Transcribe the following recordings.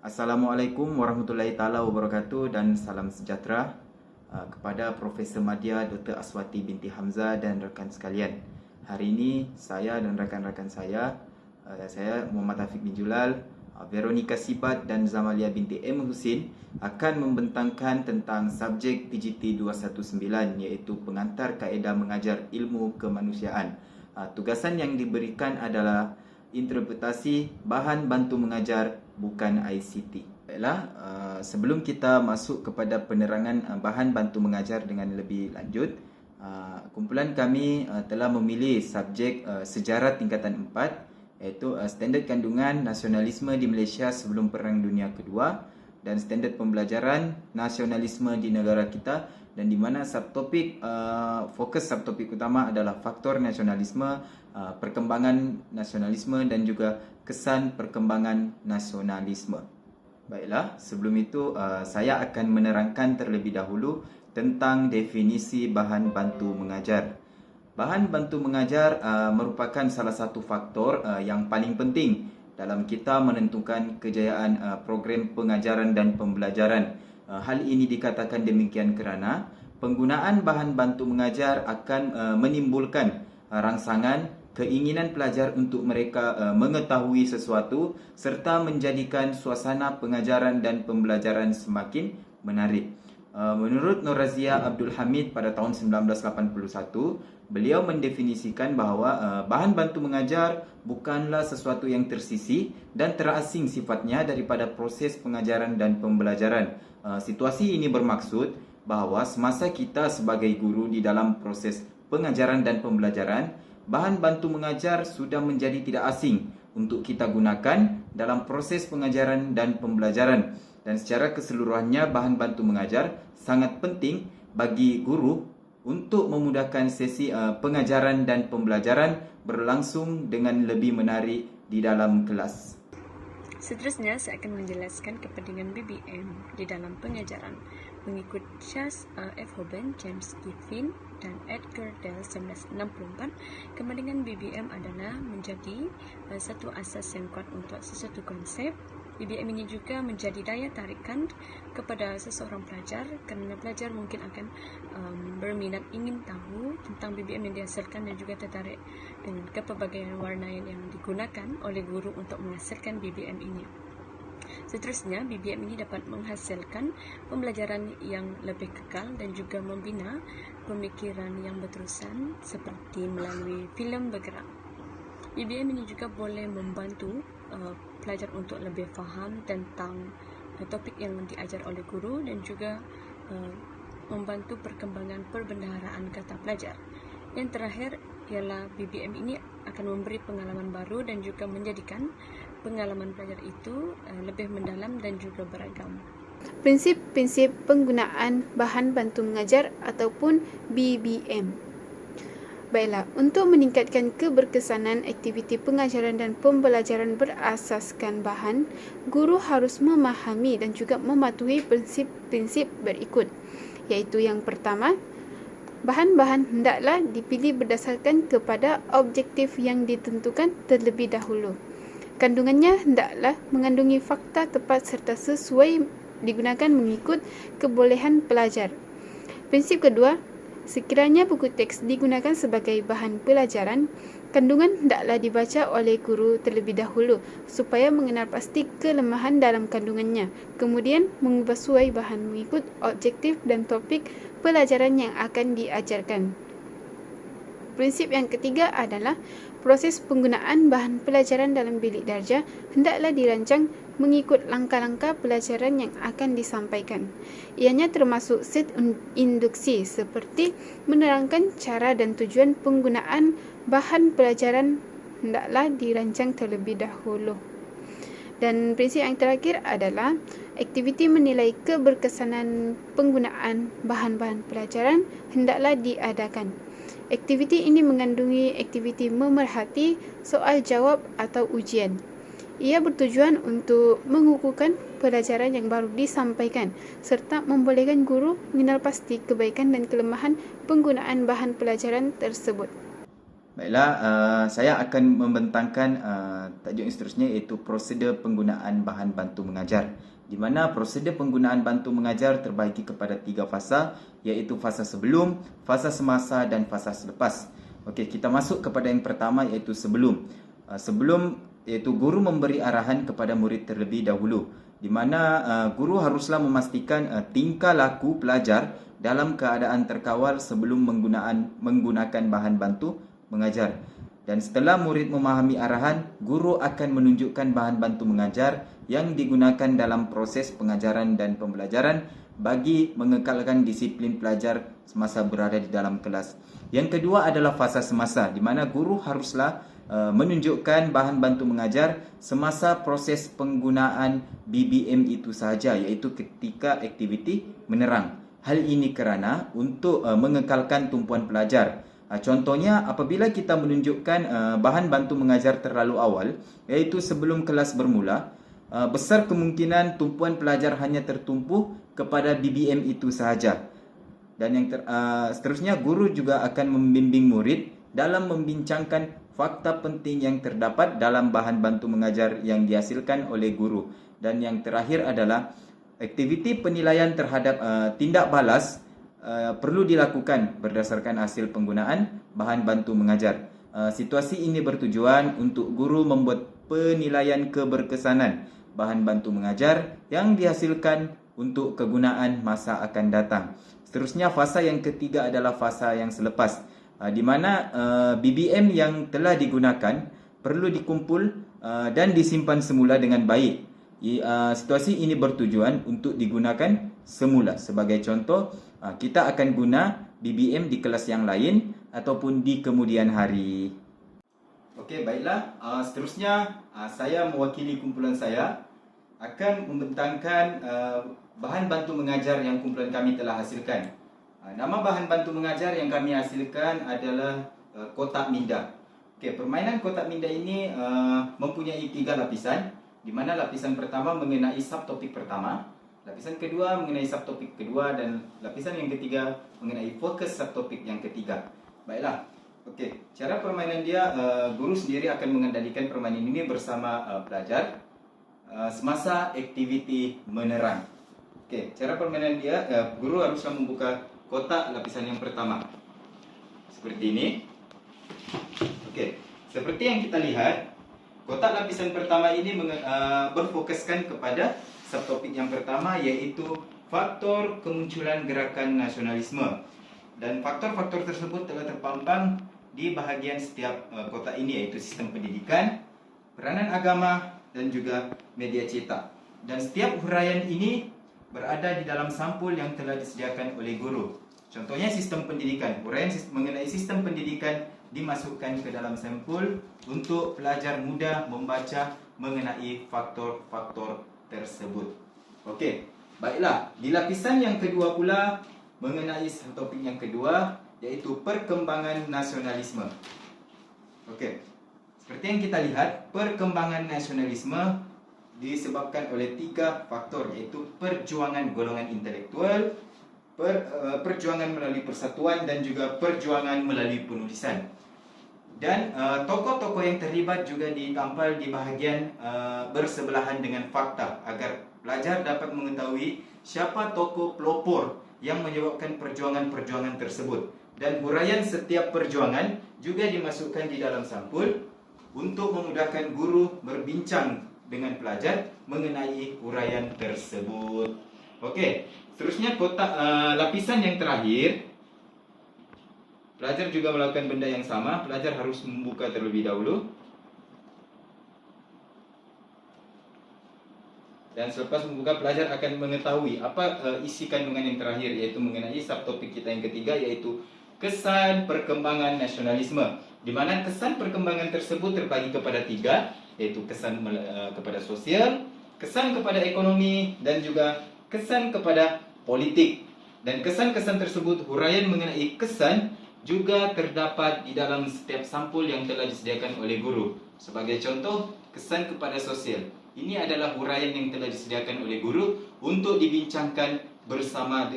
Assalamualaikum warahmatullahi taala wabarakatuh dan salam sejahtera kepada Profesor Madya Dr. Aswati binti Hamzah dan rakan sekalian. Hari ini saya dan rakan-rakan saya Muhammad Afiq bin Julal, Veronica Sibat dan Zamalia binti M. Husin akan membentangkan tentang subjek PGT 219 iaitu pengantar kaedah mengajar ilmu kemanusiaan. Tugasan yang diberikan adalah interpretasi bahan bantu mengajar bukan ICT. Baiklah, sebelum kita masuk kepada penerangan bahan bantu mengajar dengan lebih lanjut, kumpulan kami telah memilih subjek sejarah tingkatan 4 iaitu standard kandungan nasionalisme di Malaysia sebelum Perang Dunia Kedua dan standard pembelajaran nasionalisme di negara kita, dan di mana fokus subtopik utama adalah faktor nasionalisme, perkembangan nasionalisme dan juga kesan perkembangan nasionalisme. Baiklah, sebelum itu saya akan menerangkan terlebih dahulu tentang definisi bahan bantu mengajar. Bahan bantu mengajar merupakan salah satu faktor yang paling penting dalam kita menentukan kejayaan program pengajaran dan pembelajaran. Hal ini dikatakan demikian kerana penggunaan bahan bantu mengajar akan menimbulkan rangsangan keinginan pelajar untuk mereka mengetahui sesuatu serta menjadikan suasana pengajaran dan pembelajaran semakin menarik. Menurut Nur Razia Abdul Hamid pada tahun 1981, beliau mendefinisikan bahawa bahan bantu mengajar bukanlah sesuatu yang tersisi dan terasing sifatnya daripada proses pengajaran dan pembelajaran. Situasi ini bermaksud bahawa semasa kita sebagai guru di dalam proses pengajaran dan pembelajaran, bahan bantu mengajar sudah menjadi tidak asing untuk kita gunakan dalam proses pengajaran dan pembelajaran. Dan secara keseluruhannya, bahan bantu mengajar sangat penting bagi guru untuk memudahkan sesi pengajaran dan pembelajaran berlangsung dengan lebih menarik di dalam kelas. Seterusnya, saya akan menjelaskan kepentingan BBM di dalam pengajaran. Mengikut Charles F. Hoban, James Giffin, dan Edgar Dale 1964, kepentingan BBM adalah menjadi satu asas yang kuat untuk sesuatu konsep. BBM ini juga menjadi daya tarikan kepada seseorang pelajar kerana pelajar mungkin akan berminat ingin tahu tentang BBM yang dihasilkan dan juga tertarik dengan kepelbagaian warna yang digunakan oleh guru untuk menghasilkan BBM ini. Seterusnya, BBM ini dapat menghasilkan pembelajaran yang lebih kekal dan juga membina pemikiran yang berterusan seperti melalui filem bergerak. BBM ini juga boleh membantu pelajar untuk lebih faham tentang topik yang diajar oleh guru dan juga membantu perkembangan perbendaharaan kata pelajar. Yang terakhir ialah BBM ini akan memberi pengalaman baru dan juga menjadikan pengalaman pelajar itu lebih mendalam dan juga beragam. Prinsip-prinsip penggunaan bahan bantu mengajar ataupun BBM. Baiklah, untuk meningkatkan keberkesanan aktiviti pengajaran dan pembelajaran berasaskan bahan, guru harus memahami dan juga mematuhi prinsip-prinsip berikut, iaitu yang pertama, bahan-bahan hendaklah dipilih berdasarkan kepada objektif yang ditentukan terlebih dahulu. Kandungannya hendaklah mengandungi fakta tepat serta sesuai digunakan mengikut kebolehan pelajar. Prinsip kedua, sekiranya buku teks digunakan sebagai bahan pelajaran, kandungan hendaklah dibaca oleh guru terlebih dahulu supaya mengenal pasti kelemahan dalam kandungannya, kemudian mengubah suai bahan mengikut objektif dan topik pelajaran yang akan diajarkan. Prinsip yang ketiga adalah proses penggunaan bahan pelajaran dalam bilik darjah hendaklah dirancang mengikut langkah-langkah pelajaran yang akan disampaikan. Ianya termasuk set induksi seperti menerangkan cara dan tujuan penggunaan bahan pelajaran hendaklah dirancang terlebih dahulu. Dan prinsip yang terakhir adalah aktiviti menilai keberkesanan penggunaan bahan-bahan pelajaran hendaklah diadakan. Aktiviti ini mengandungi aktiviti memerhati, soal jawab atau ujian. Ia bertujuan untuk mengukuhkan pelajaran yang baru disampaikan serta membolehkan guru mengenal pasti kebaikan dan kelemahan penggunaan bahan pelajaran tersebut. Baiklah, saya akan membentangkan tajuk yang seterusnya, iaitu prosedur penggunaan bahan bantu mengajar. Di mana prosedur penggunaan bantu mengajar terbahagi kepada 3 fasa, iaitu fasa sebelum, fasa semasa dan fasa selepas. Okey, kita masuk kepada yang pertama, iaitu sebelum. Sebelum, iaitu guru memberi arahan kepada murid terlebih dahulu. Di mana guru haruslah memastikan tingkah laku pelajar dalam keadaan terkawal sebelum menggunakan bahan bantu mengajar. Dan setelah murid memahami arahan, guru akan menunjukkan bahan bantu mengajar yang digunakan dalam proses pengajaran dan pembelajaran bagi mengekalkan disiplin pelajar semasa berada di dalam kelas. Yang kedua adalah fasa semasa, di mana guru haruslah menunjukkan bahan bantu mengajar semasa proses penggunaan BBM itu sahaja, iaitu ketika aktiviti menerang. Hal ini kerana untuk mengekalkan tumpuan pelajar. Contohnya, apabila kita menunjukkan bahan bantu mengajar terlalu awal, iaitu sebelum kelas bermula, besar kemungkinan tumpuan pelajar hanya tertumpu kepada BBM itu sahaja. Dan yang seterusnya, guru juga akan membimbing murid dalam membincangkan fakta penting yang terdapat dalam bahan bantu mengajar yang dihasilkan oleh guru. Dan yang terakhir adalah aktiviti penilaian terhadap tindak balas perlu dilakukan berdasarkan hasil penggunaan bahan bantu mengajar. Situasi ini bertujuan untuk guru membuat penilaian keberkesanan bahan bantu mengajar yang dihasilkan untuk kegunaan masa akan datang. Seterusnya, fasa yang ketiga adalah fasa yang selepas, di mana BBM yang telah digunakan perlu dikumpul dan disimpan semula dengan baik. Situasi ini bertujuan untuk digunakan semula. Sebagai contoh, kita akan guna BBM di kelas yang lain ataupun di kemudian hari. Okey, baiklah. Seterusnya, saya mewakili kumpulan saya akan membentangkan bahan bantu mengajar yang kumpulan kami telah hasilkan. Nama bahan bantu mengajar yang kami hasilkan adalah kotak minda. Okey, permainan kotak minda ini mempunyai 3 lapisan, di mana lapisan pertama mengenai subtopik pertama, lapisan kedua mengenai subtopik kedua, dan lapisan yang ketiga mengenai fokus subtopik yang ketiga. Baiklah. Okey, cara permainan dia, guru sendiri akan mengendalikan permainan ini bersama pelajar semasa aktiviti menerang. Okey, cara permainan dia, guru haruslah membuka kotak lapisan yang pertama. Seperti ini. Okey, seperti yang kita lihat, kotak lapisan pertama ini berfokuskan kepada subtopik yang pertama, iaitu faktor kemunculan gerakan nasionalisme. Dan faktor-faktor tersebut telah terpampang di bahagian setiap kotak ini, iaitu sistem pendidikan, peranan agama dan juga media cetak. Dan setiap huraian ini berada di dalam sampul yang telah disediakan oleh guru. Contohnya sistem pendidikan. Huraian mengenai sistem pendidikan dimasukkan ke dalam sampul untuk pelajar mudah membaca mengenai faktor-faktor tersebut. Okey, baiklah. Di lapisan yang kedua pula mengenai topik yang kedua, iaitu perkembangan nasionalisme. Okey, seperti yang kita lihat, perkembangan nasionalisme disebabkan oleh 3 faktor, iaitu perjuangan golongan intelektual, perjuangan melalui persatuan, dan juga perjuangan melalui penulisan. Dan tokoh-tokoh yang terlibat juga ditampal di bahagian bersebelahan dengan fakta, agar pelajar dapat mengetahui siapa tokoh pelopor yang menyebabkan perjuangan-perjuangan tersebut. Dan huraian setiap perjuangan juga dimasukkan di dalam sampul untuk memudahkan guru berbincang dengan pelajar mengenai huraian tersebut. Okey, seterusnya kotak lapisan yang terakhir, pelajar juga melakukan benda yang sama. Pelajar harus membuka terlebih dahulu. Dan selepas membuka, pelajar akan mengetahui apa isi kandungan yang terakhir, iaitu mengenai subtopik kita yang ketiga, iaitu kesan perkembangan nasionalisme. Di mana kesan perkembangan tersebut terbagi kepada 3, iaitu kesan kepada sosial, kesan kepada ekonomi, dan juga kesan kepada politik. Dan kesan-kesan tersebut, huraian mengenai kesan juga terdapat di dalam setiap sampul yang telah disediakan oleh guru. Sebagai contoh, kesan kepada sosial. Ini adalah huraian yang telah disediakan oleh guru untuk dibincangkan bersama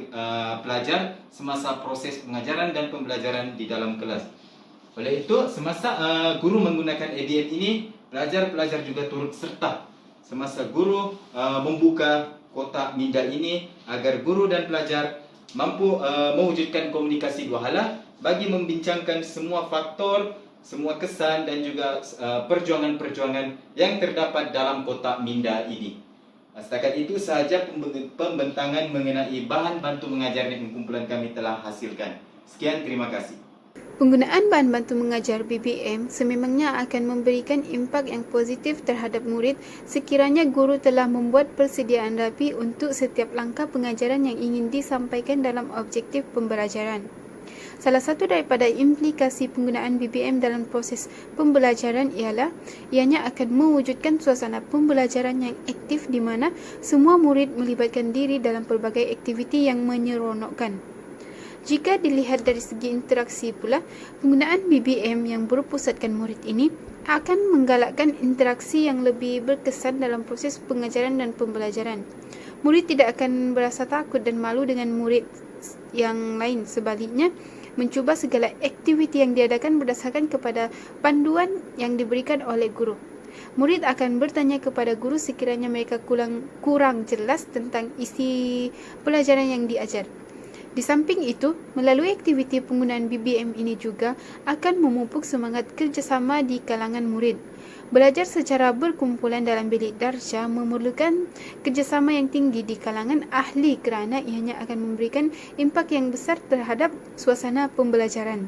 pelajar semasa proses pengajaran dan pembelajaran di dalam kelas. Oleh itu, semasa guru menggunakan ADM ini, pelajar-pelajar juga turut serta. Semasa guru membuka kotak minda ini agar guru dan pelajar mampu mewujudkan komunikasi dua hala bagi membincangkan semua faktor, semua kesan dan juga perjuangan-perjuangan yang terdapat dalam kotak minda ini. Setakat itu sahaja pembentangan mengenai bahan bantu mengajar yang kumpulan kami telah hasilkan. Sekian, terima kasih. Penggunaan bahan bantu mengajar BBM sememangnya akan memberikan impak yang positif terhadap murid sekiranya guru telah membuat persediaan rapi untuk setiap langkah pengajaran yang ingin disampaikan dalam objektif pembelajaran. Salah satu daripada implikasi penggunaan BBM dalam proses pembelajaran ialah ianya akan mewujudkan suasana pembelajaran yang aktif di mana semua murid melibatkan diri dalam pelbagai aktiviti yang menyeronokkan. Jika dilihat dari segi interaksi pula, penggunaan BBM yang berpusatkan murid ini akan menggalakkan interaksi yang lebih berkesan dalam proses pengajaran dan pembelajaran. Murid tidak akan berasa takut dan malu dengan murid yang lain. Sebaliknya, mencuba segala aktiviti yang diadakan berdasarkan kepada panduan yang diberikan oleh guru. Murid akan bertanya kepada guru sekiranya mereka kurang jelas tentang isi pelajaran yang diajar. Di samping itu, melalui aktiviti penggunaan BBM ini juga akan memupuk semangat kerjasama di kalangan murid. Belajar secara berkumpulan dalam bilik darjah memerlukan kerjasama yang tinggi di kalangan ahli kerana ianya akan memberikan impak yang besar terhadap suasana pembelajaran.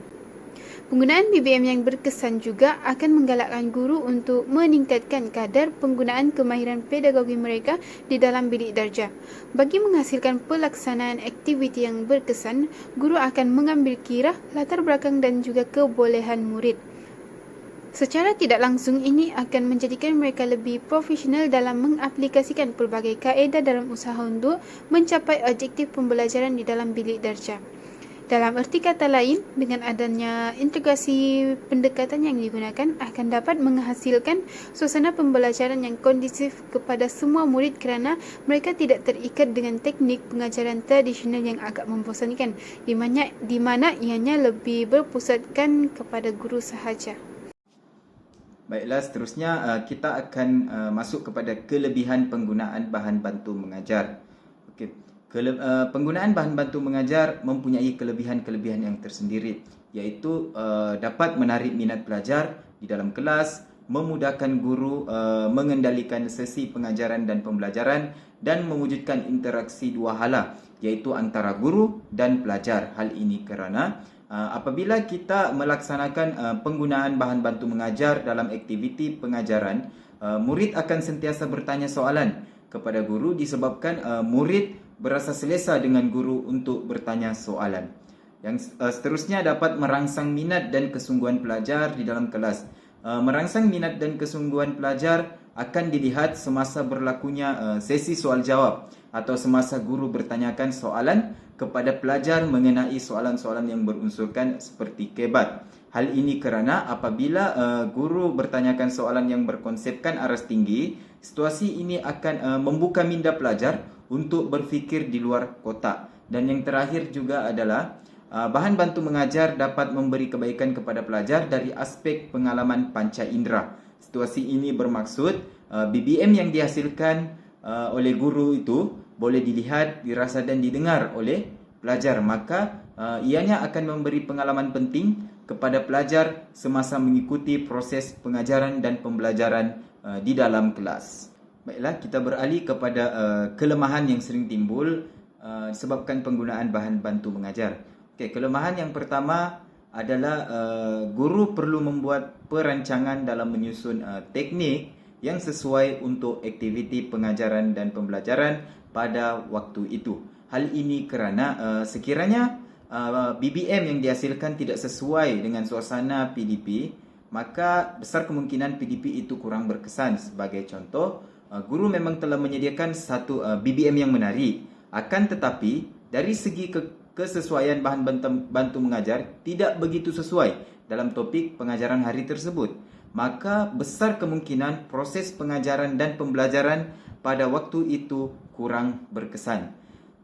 Penggunaan BBM yang berkesan juga akan menggalakkan guru untuk meningkatkan kadar penggunaan kemahiran pedagogi mereka di dalam bilik darjah. Bagi menghasilkan pelaksanaan aktiviti yang berkesan, guru akan mengambil kira latar belakang dan juga kebolehan murid. Secara tidak langsung ini akan menjadikan mereka lebih profesional dalam mengaplikasikan pelbagai kaedah dalam usaha untuk mencapai objektif pembelajaran di dalam bilik darjah. Dalam erti kata lain, dengan adanya integrasi pendekatan yang digunakan akan dapat menghasilkan suasana pembelajaran yang kondusif kepada semua murid kerana mereka tidak terikat dengan teknik pengajaran tradisional yang agak membosankan, di mana ianya lebih berpusatkan kepada guru sahaja. Baiklah, seterusnya kita akan masuk kepada kelebihan penggunaan bahan bantu mengajar. Okey. Penggunaan bahan bantu mengajar mempunyai kelebihan-kelebihan yang tersendiri, iaitu dapat menarik minat pelajar di dalam kelas, memudahkan guru mengendalikan sesi pengajaran dan pembelajaran dan mewujudkan interaksi dua hala, iaitu antara guru dan pelajar. Hal ini kerana apabila kita melaksanakan penggunaan bahan bantu mengajar dalam aktiviti pengajaran, murid akan sentiasa bertanya soalan kepada guru disebabkan murid berasa selesa dengan guru untuk bertanya soalan. Yang seterusnya dapat merangsang minat dan kesungguhan pelajar di dalam kelas. Merangsang minat dan kesungguhan pelajar akan dilihat semasa berlakunya sesi soal jawab atau semasa guru bertanyakan soalan kepada pelajar mengenai soalan-soalan yang berunsurkan seperti kebat. Hal ini kerana apabila guru bertanyakan soalan yang berkonsepkan aras tinggi, situasi ini akan membuka minda pelajar untuk berfikir di luar kotak. Dan yang terakhir juga adalah bahan bantu mengajar dapat memberi kebaikan kepada pelajar dari aspek pengalaman panca indera. Situasi ini bermaksud BBM yang dihasilkan oleh guru itu boleh dilihat, dirasa dan didengar oleh pelajar. Maka ianya akan memberi pengalaman penting kepada pelajar semasa mengikuti proses pengajaran dan pembelajaran di dalam kelas. Baiklah, kita beralih kepada kelemahan yang sering timbul disebabkan penggunaan bahan bantu mengajar. Okey, kelemahan yang pertama adalah guru perlu membuat perancangan dalam menyusun teknik yang sesuai untuk aktiviti pengajaran dan pembelajaran pada waktu itu. Hal ini kerana sekiranya BBM yang dihasilkan tidak sesuai dengan suasana PDP, maka besar kemungkinan PDP itu kurang berkesan. Sebagai contoh, guru memang telah menyediakan satu BBM yang menarik, akan tetapi dari segi kesesuaian bahan bantu mengajar tidak begitu sesuai dalam topik pengajaran hari tersebut. Maka besar kemungkinan proses pengajaran dan pembelajaran pada waktu itu kurang berkesan.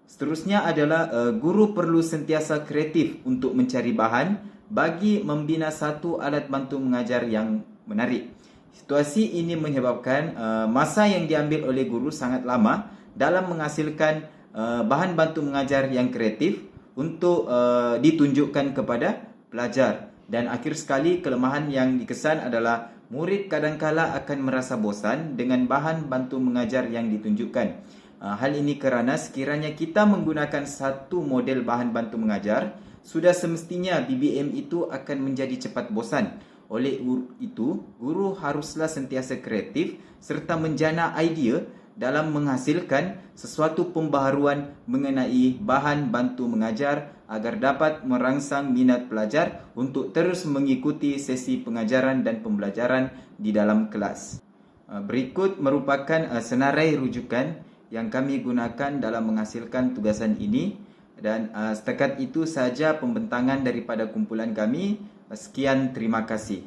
Seterusnya adalah guru perlu sentiasa kreatif untuk mencari bahan bagi membina satu alat bantu mengajar yang menarik. Situasi ini menyebabkan masa yang diambil oleh guru sangat lama dalam menghasilkan bahan bantu mengajar yang kreatif untuk ditunjukkan kepada pelajar. Dan akhir sekali, kelemahan yang dikesan adalah murid kadangkala akan merasa bosan dengan bahan bantu mengajar yang ditunjukkan. Hal ini kerana sekiranya kita menggunakan satu model bahan bantu mengajar, sudah semestinya BBM itu akan menjadi cepat bosan. Oleh itu, guru haruslah sentiasa kreatif serta menjana idea dalam menghasilkan sesuatu pembaharuan mengenai bahan bantu mengajar agar dapat merangsang minat pelajar untuk terus mengikuti sesi pengajaran dan pembelajaran di dalam kelas. Berikut merupakan senarai rujukan yang kami gunakan dalam menghasilkan tugasan ini, dan setakat itu saja pembentangan daripada kumpulan kami. Sekian, terima kasih.